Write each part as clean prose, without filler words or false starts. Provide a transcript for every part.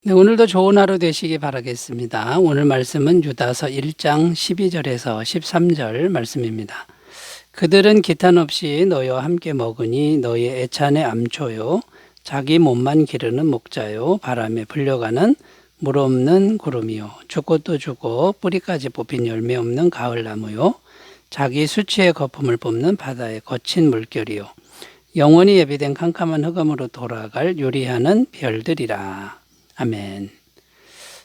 네, 오늘도 좋은 하루 되시기 바라겠습니다. 오늘 말씀은 유다서 1장 12절에서 13절 말씀입니다. 그들은 기탄 없이 너희와 함께 먹으니 너희의 애찬의 암초요 자기 몸만 기르는 목자요 바람에 불려가는 물 없는 구름이요 죽고 또 죽고 뿌리까지 뽑힌 열매 없는 가을나무요 자기 수치의 거품을 뿜는 바다의 거친 물결이요 영원히 예비된 캄캄한 흑암으로 돌아갈 요리하는 별들이라. 아멘.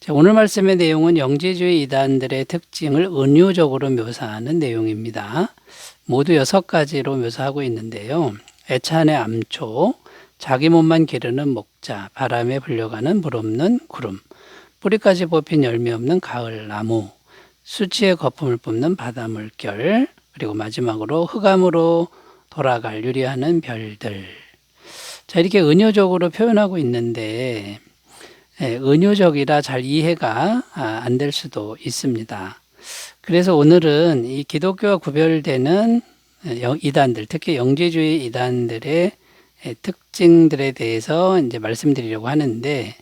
자, 오늘 말씀의 내용은 영지주의 이단들의 특징을 은유적으로 묘사하는 내용입니다. 모두 6가지로 묘사하고 있는데요. 애찬의 암초, 자기 몸만 기르는 목자, 바람에 불려가는 물 없는 구름, 뿌리까지 뽑힌 열매 없는 가을 나무, 수치의 거품을 뿜는 바다 물결, 그리고 마지막으로 흑암으로 돌아갈 유리하는 별들. 자, 이렇게 은유적으로 표현하고 있는데 은유적이라 잘 이해가 안 될 수도 있습니다. 그래서 오늘은 이 기독교와 구별되는 이단들, 특히 영지주의 이단들의 특징들에 대해서 이제 말씀드리려고 하는데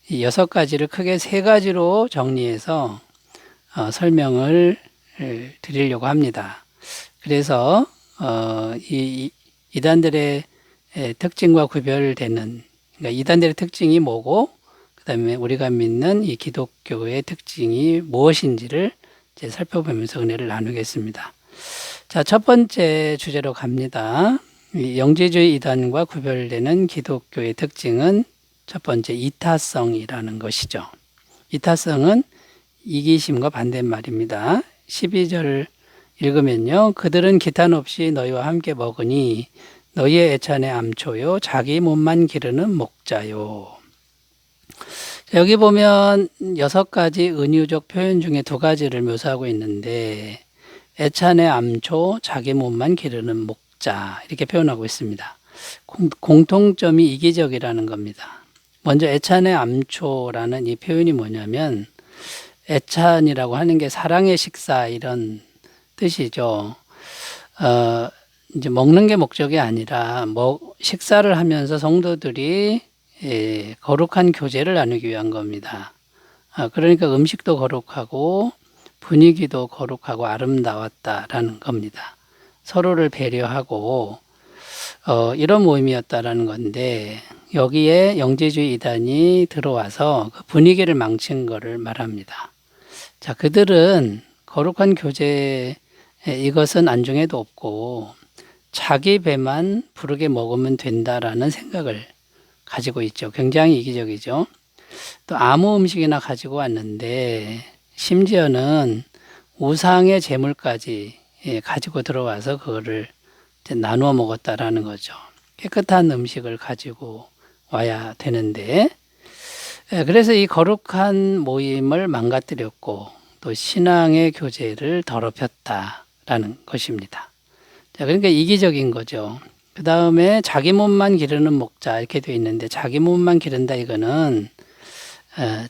이 6가지를 크게 3가지로 정리해서 설명을 드리려고 합니다. 그래서 이 이단들의 특징과 구별되는, 그러니까 이단들의 특징이 뭐고 그 다음에 우리가 믿는 이 기독교의 특징이 무엇인지를 이제 살펴보면서 은혜를 나누겠습니다. 자, 첫 번째 주제로 갑니다. 영지주의 이단과 구별되는 기독교의 특징은 첫 번째 이타성이라는 것이죠. 이타성은 이기심과 반대말입니다. 12절 읽으면요. 그들은 기탄 없이 너희와 함께 먹으니 너희의 애찬의 암초요 자기 몸만 기르는 목자요. 여기 보면 6가지 은유적 표현 중에 2가지를 묘사하고 있는데 애찬의 암초, 자기 몸만 기르는 목자 이렇게 표현하고 있습니다. 공통점이 이기적이라는 겁니다. 먼저 애찬의 암초라는 이 표현이 뭐냐면 애찬이라고 하는 게 사랑의 식사 이런 뜻이죠. 이제 먹는 게 목적이 아니라 식사를 하면서 성도들이 거룩한 교제를 나누기 위한 겁니다. 그러니까 음식도 거룩하고 분위기도 거룩하고 아름다웠다라는 겁니다. 서로를 배려하고 이런 모임이었다라는 건데 여기에 영지주의 이단이 들어와서 그 분위기를 망친 것을 말합니다. 자, 그들은 거룩한 교제 이것은 안중에도 없고 자기 배만 부르게 먹으면 된다라는 생각을 가지고 있죠. 굉장히 이기적이죠. 또 아무 음식이나 가지고 왔는데 심지어는 우상의 제물까지 가지고 들어와서 그거를 나누어 먹었다라는 거죠. 깨끗한 음식을 가지고 와야 되는데 그래서 이 거룩한 모임을 망가뜨렸고 또 신앙의 교제를 더럽혔다라는 것입니다. 자, 그러니까 이기적인 거죠. 그 다음에 자기 몸만 기르는 목자 이렇게 되어 있는데 자기 몸만 기른다 이거는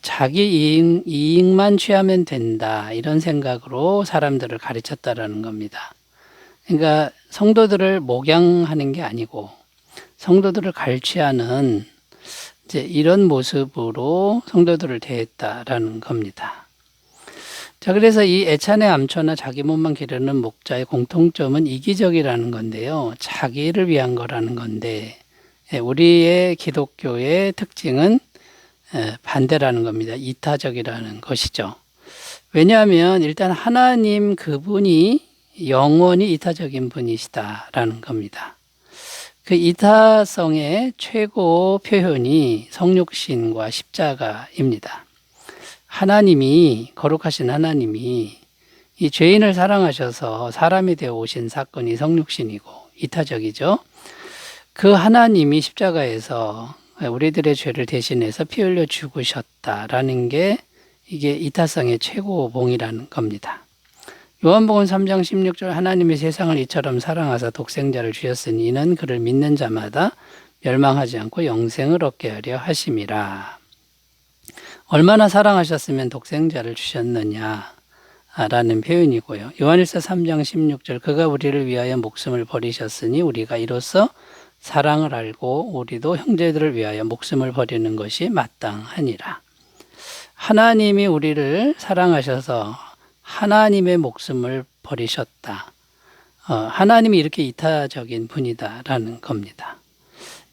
자기 이익만 취하면 된다 이런 생각으로 사람들을 가르쳤다라는 겁니다. 그러니까 성도들을 목양하는 게 아니고 성도들을 갈취하는 이제 이런 모습으로 성도들을 대했다라는 겁니다. 자, 그래서 이 애찬의 암초나 자기 몸만 기르는 목자의 공통점은 이기적이라는 건데요. 자기를 위한 거라는 건데 우리의 기독교의 특징은 반대라는 겁니다. 이타적이라는 것이죠. 왜냐하면 일단 하나님 그분이 영원히 이타적인 분이시다라는 겁니다. 그 이타성의 최고 표현이 성육신과 십자가입니다. 하나님이, 거룩하신 하나님이 이 죄인을 사랑하셔서 사람이 되어 오신 사건이 성육신이고 이타적이죠. 그 하나님이 십자가에서 우리들의 죄를 대신해서 피 흘려 죽으셨다라는 게 이게 이타성의 최고봉이라는 겁니다. 요한복음 3장 16절 하나님이 세상을 이처럼 사랑하사 독생자를 주셨으니 이는 그를 믿는 자마다 멸망하지 않고 영생을 얻게 하려 하심이라. 얼마나 사랑하셨으면 독생자를 주셨느냐 라는 표현이고요. 요한일서 3장 16절 그가 우리를 위하여 목숨을 버리셨으니 우리가 이로써 사랑을 알고 우리도 형제들을 위하여 목숨을 버리는 것이 마땅하니라. 하나님이 우리를 사랑하셔서 하나님의 목숨을 버리셨다. 하나님이 이렇게 이타적인 분이다라는 겁니다.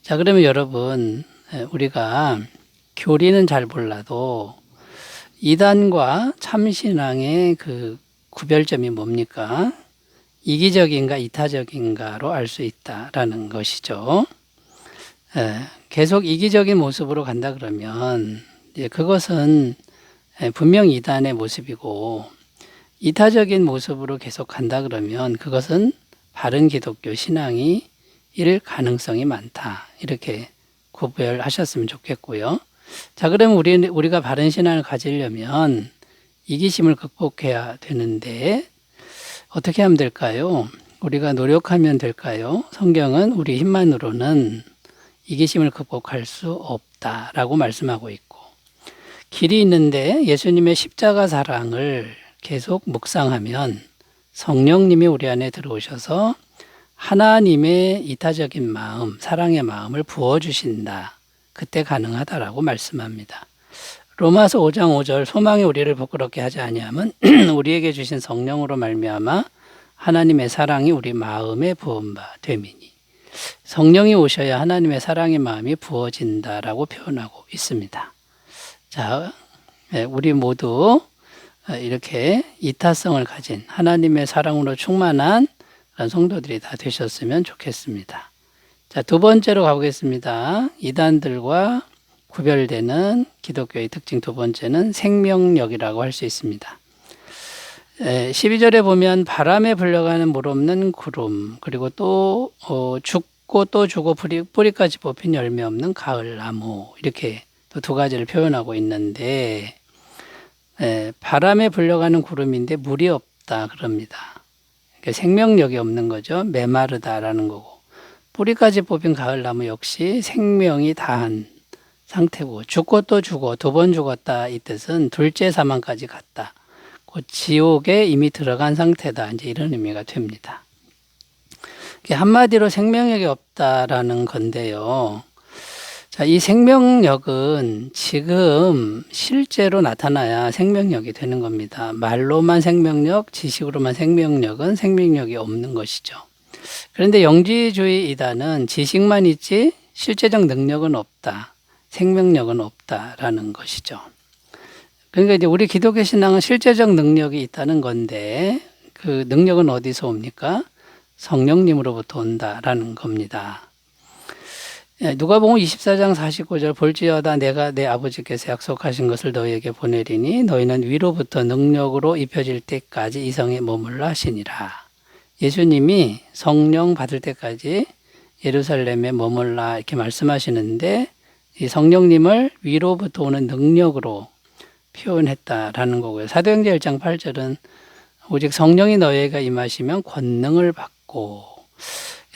자, 그러면 여러분, 우리가 교리는 잘 몰라도 이단과 참신앙의 그 구별점이 뭡니까? 이기적인가 이타적인가로 알 수 있다라는 것이죠. 계속 이기적인 모습으로 간다 그러면 그것은 분명 이단의 모습이고, 이타적인 모습으로 계속 간다 그러면 그것은 바른 기독교 신앙이 일 가능성이 많다. 이렇게 구별하셨으면 좋겠고요. 자, 그러면 우리가 바른 신앙을 가지려면 이기심을 극복해야 되는데 어떻게 하면 될까요? 우리가 노력하면 될까요? 성경은 우리 힘만으로는 이기심을 극복할 수 없다라고 말씀하고 있고, 길이 있는데 예수님의 십자가 사랑을 계속 묵상하면 성령님이 우리 안에 들어오셔서 하나님의 이타적인 마음, 사랑의 마음을 부어주신다. 그때 가능하다라고 말씀합니다. 로마서 5장 5절 소망이 우리를 부끄럽게 하지 아니함은 우리에게 주신 성령으로 말미암아 하나님의 사랑이 우리 마음에 부은 바 됨이니, 성령이 오셔야 하나님의 사랑의 마음이 부어진다라고 표현하고 있습니다. 자, 우리 모두 이렇게 이타성을 가진 하나님의 사랑으로 충만한 성도들이 다 되셨으면 좋겠습니다. 자, 두 번째로 가보겠습니다. 이단들과 구별되는 기독교의 특징 두 번째는 생명력이라고 할 수 있습니다. 12절에 보면 바람에 불려가는 물 없는 구름, 그리고 또 죽고 또 죽어 뿌리까지 뽑힌 열매 없는 가을나무, 이렇게 또 두 가지를 표현하고 있는데, 바람에 불려가는 구름인데 물이 없다 그럽니다. 그러니까 생명력이 없는 거죠. 메마르다라는 거고, 뿌리까지 뽑힌 가을나무 역시 생명이 다한 상태고, 죽고 또 죽어 두 번 죽었다 이 뜻은 둘째 사망까지 갔다. 곧 지옥에 이미 들어간 상태다. 이제 이런 의미가 됩니다. 한마디로 생명력이 없다라는 건데요. 자, 이 생명력은 지금 실제로 나타나야 생명력이 되는 겁니다. 말로만 생명력, 지식으로만 생명력은 생명력이 없는 것이죠. 그런데 영지주의 이단은 지식만 있지 실제적 능력은 없다. 생명력은 없다라는 것이죠. 그러니까 이제 우리 기독교 신앙은 실제적 능력이 있다는 건데 그 능력은 어디서 옵니까? 성령님으로부터 온다라는 겁니다. 누가복음 24장 49절 볼지어다 내가 내 아버지께서 약속하신 것을 너희에게 보내리니 너희는 위로부터 능력으로 입혀질 때까지 이 성에 머물라 하시니라. 예수님이 성령 받을 때까지 예루살렘에 머물라 이렇게 말씀하시는데, 이 성령님을 위로부터 오는 능력으로 표현했다라는 거고요. 사도행전 1장 8절은 오직 성령이 너희에게 임하시면 권능을 받고,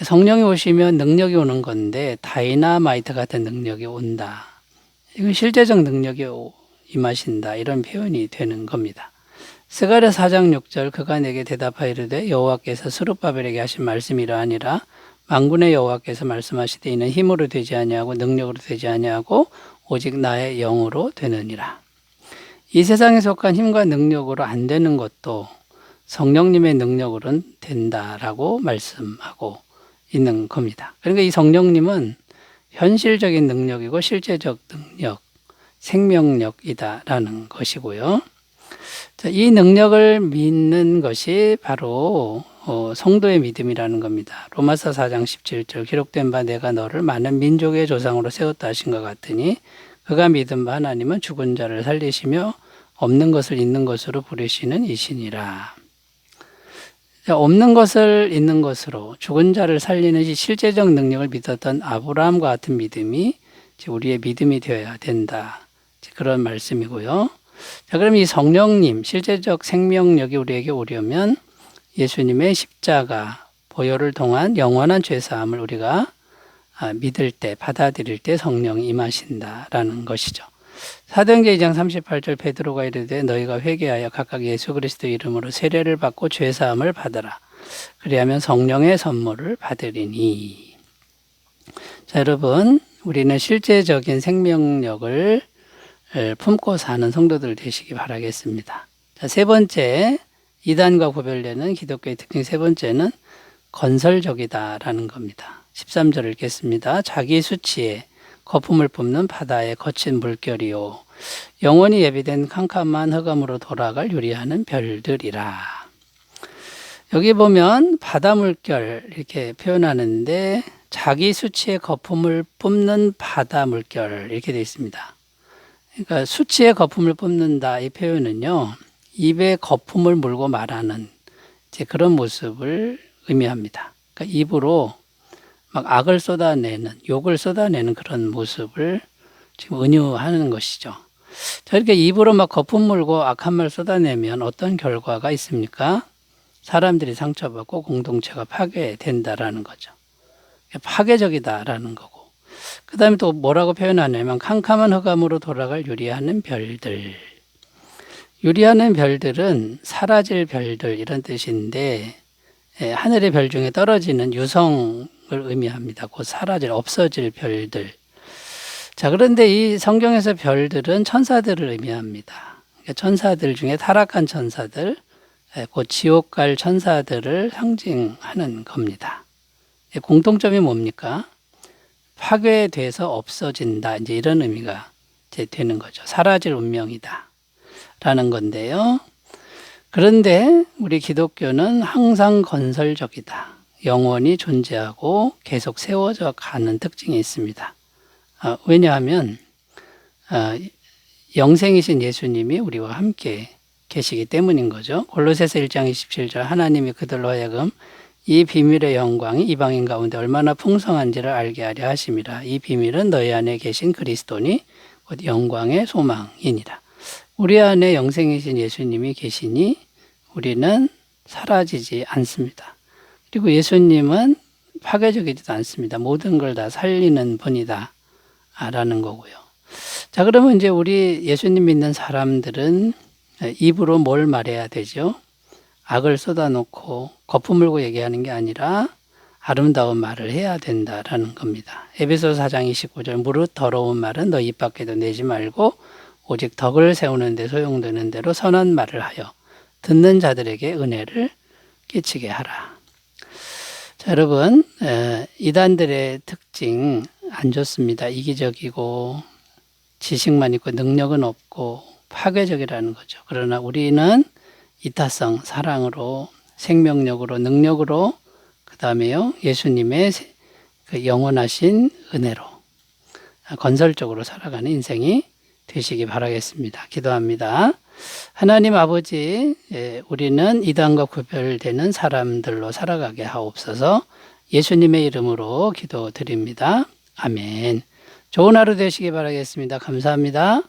성령이 오시면 능력이 오는 건데 다이나마이트 같은 능력이 온다. 이건 실제적 능력이 임하신다. 이런 표현이 되는 겁니다. 스가랴 4장 6절 그가 내게 대답하여 이르되 여호와께서 스룹바벨에게 하신 말씀이 이러하니라. 만군의 여호와께서 말씀하시되 이는 힘으로 되지 아니하고 능력으로 되지 아니하고 오직 나의 영으로 되느니라. 이 세상에 속한 힘과 능력으로 안 되는 것도 성령님의 능력으로는 된다라고 말씀하고 있는 겁니다. 그러니까 이 성령님은 현실적인 능력이고 실제적 능력, 생명력이다라는 것이고요. 자, 이 능력을 믿는 것이 바로 성도의 믿음이라는 겁니다. 로마서 4장 17절 기록된 바 내가 너를 많은 민족의 조상으로 세웠다 하신 것 같으니 그가 믿은 바 하나님은 죽은 자를 살리시며 없는 것을 있는 것으로 부르시는 이시니라. 없는 것을 있는 것으로 죽은 자를 살리는 실제적 능력을 믿었던 아브라함과 같은 믿음이 우리의 믿음이 되어야 된다. 그런 말씀이고요. 자, 그럼 이 성령님, 실제적 생명력이 우리에게 오려면 예수님의 십자가, 보혈을 통한 영원한 죄사함을 우리가 믿을 때, 받아들일 때 성령이 임하신다라는 것이죠. 사도행전 2장 38절 베드로가 이르되 너희가 회개하여 각각 예수 그리스도 이름으로 세례를 받고 죄사함을 받으라. 그리하면 성령의 선물을 받으리니. 자, 여러분, 우리는 실제적인 생명력을 품고 사는 성도들 되시기 바라겠습니다. 자, 세 번째, 이단과 구별되는 기독교의 특징 세 번째는 건설적이다라는 겁니다. 13절을 읽겠습니다. 자기 수치에 거품을 뿜는 바다의 거친 물결이요 영원히 예비된 캄캄한 흑암으로 돌아갈 유리하는 별들이라. 여기 보면 바다 물결 이렇게 표현하는데 자기 수치에 거품을 뿜는 바다 물결 이렇게 되어 있습니다. 그러니까 수치에 거품을 뿜는다 이 표현은요, 입에 거품을 물고 말하는 이제 그런 모습을 의미합니다. 그러니까 입으로 막 악을 쏟아내는, 욕을 쏟아내는 그런 모습을 지금 은유하는 것이죠. 자, 이렇게 입으로 막 거품 물고 악한 말 쏟아내면 어떤 결과가 있습니까? 사람들이 상처받고 공동체가 파괴된다라는 거죠. 파괴적이다라는 거고. 그 다음에 또 뭐라고 표현하냐면 캄캄한 흑암으로 돌아갈 유리하는 별들. 유리하는 별들은 사라질 별들 이런 뜻인데 하늘의 별 중에 떨어지는 유성을 의미합니다. 곧 사라질, 없어질 별들. 자, 그런데 이 성경에서 별들은 천사들을 의미합니다. 그러니까 천사들 중에 타락한 천사들, 곧 지옥 갈 천사들을 상징하는 겁니다. 공통점이 뭡니까? 파괴돼서 없어진다. 이제 이런 의미가 이제 되는 거죠. 사라질 운명이다. 라는 건데요. 그런데 우리 기독교는 항상 건설적이다. 영원히 존재하고 계속 세워져 가는 특징이 있습니다. 왜냐하면 영생이신 예수님이 우리와 함께 계시기 때문인 거죠. 골로새서 1장 27절 하나님이 그들로 하여금 이 비밀의 영광이 이방인 가운데 얼마나 풍성한지를 알게 하려 하심이라. 이 비밀은 너희 안에 계신 그리스도니 곧 영광의 소망이니라. 우리 안에 영생이신 예수님이 계시니 우리는 사라지지 않습니다. 그리고 예수님은 파괴적이지도 않습니다. 모든 걸 다 살리는 분이다 라는 거고요. 자, 그러면 이제 우리 예수님 믿는 사람들은 입으로 뭘 말해야 되죠? 악을 쏟아놓고 거품 물고 얘기하는 게 아니라 아름다운 말을 해야 된다라는 겁니다. 에베소서 4장 29절 무릇 더러운 말은 너 입 밖에도 내지 말고 오직 덕을 세우는 데 소용되는 대로 선한 말을 하여 듣는 자들에게 은혜를 끼치게 하라. 자, 여러분, 이단들의 특징 안 좋습니다. 이기적이고 지식만 있고 능력은 없고 파괴적이라는 거죠. 그러나 우리는 이타성, 사랑으로, 생명력으로, 능력으로, 그 다음에요, 예수님의 그 영원하신 은혜로 건설적으로 살아가는 인생이 되시기 바라겠습니다. 기도합니다. 하나님 아버지, 우리는 이단과 구별되는 사람들로 살아가게 하옵소서. 예수님의 이름으로 기도드립니다. 아멘. 좋은 하루 되시기 바라겠습니다. 감사합니다.